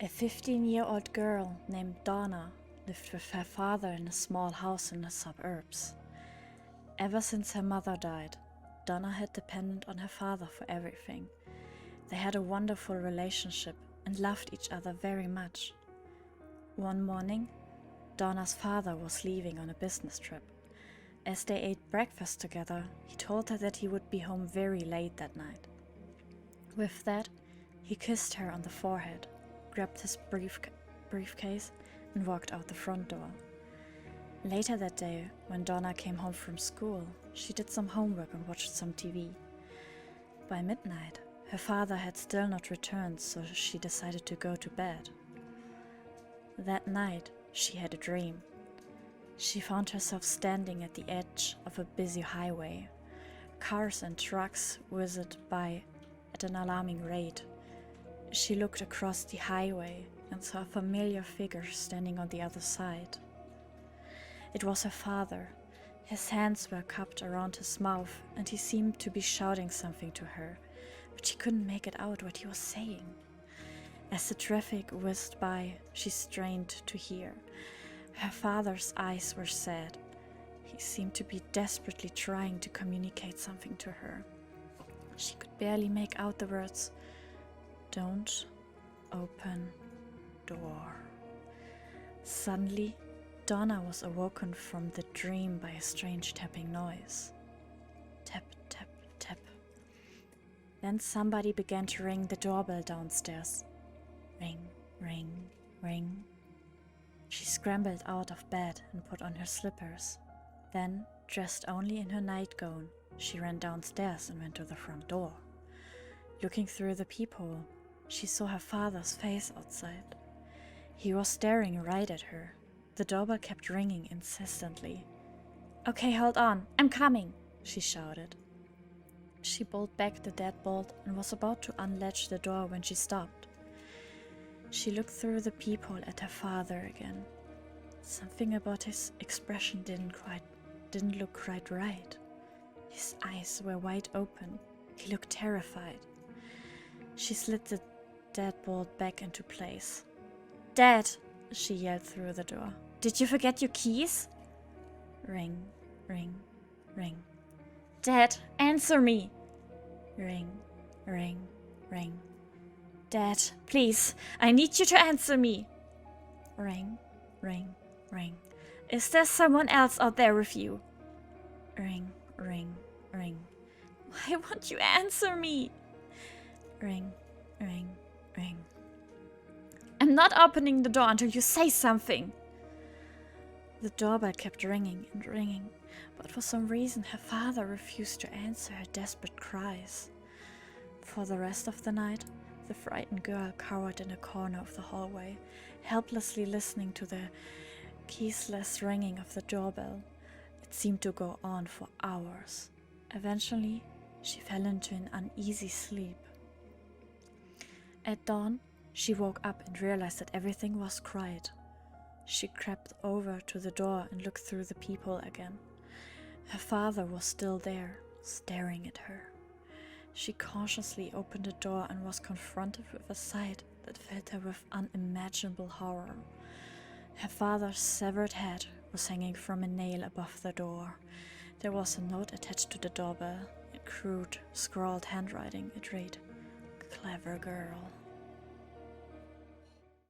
A 15-year-old girl named Donna lived with her father in a small house in the suburbs. Ever since her mother died, Donna had depended on her father for everything. They had a wonderful relationship and loved each other very much. One morning, Donna's father was leaving on a business trip. As they ate breakfast together, he told her that he would be home very late that night. With that, he kissed her on the forehead, grabbed his briefcase, and walked out the front door. Later that day, when Donna came home from school, she did some homework and watched some TV. By midnight, her father had still not returned, so she decided to go to bed. That night, she had a dream. She found herself standing at the edge of a busy highway. Cars and trucks whizzed by at an alarming rate. She looked across the highway and saw a familiar figure standing on the other side. It was her father. His hands were cupped around his mouth, and he seemed to be shouting something to her, but she couldn't make it out what he was saying. As the traffic whizzed by, she strained to hear. Her father's eyes were sad. He seemed to be desperately trying to communicate something to her. She could barely make out the words, "Don't open door." Suddenly, Donna was awoken from the dream by a strange tapping noise. Tap, tap, tap. Then somebody began to ring the doorbell downstairs. Ring, ring, ring. She scrambled out of bed and put on her slippers. Then, dressed only in her nightgown, she ran downstairs and went to the front door. Looking through the peephole, she saw her father's face outside. He was staring right at her. The doorbell kept ringing insistently. "Okay, hold on, I'm coming," she shouted. She pulled back the deadbolt and was about to unlatch the door when she stopped. She looked through the peephole at her father again. Something about his expression didn't look quite right. His eyes were wide open. He looked terrified. She slid the deadbolt back into place. "Dad!" she yelled through the door. "Did you forget your keys?" Ring, ring, ring. "Dad, answer me!" Ring, ring, ring. "Dad, please, I need you to answer me!" Ring, ring, ring. "Is there someone else out there with you?" Ring, ring, ring. "Why won't you answer me?" Ring, ring, ring. "I'm not opening the door until you say something." The doorbell kept ringing and ringing, but for some reason her father refused to answer her desperate cries. For the rest of the night, the frightened girl cowered in a corner of the hallway, helplessly listening to the ceaseless ringing of the doorbell. It seemed to go on for hours. Eventually, she fell into an uneasy sleep. At dawn, she woke up and realized that everything was quiet. She crept over to the door and looked through the peephole again. Her father was still there, staring at her. She cautiously opened the door and was confronted with a sight that filled her with unimaginable horror. Her father's severed head was hanging from a nail above the door. There was a note attached to the doorbell. In crude, scrawled handwriting, it read, "Clever girl."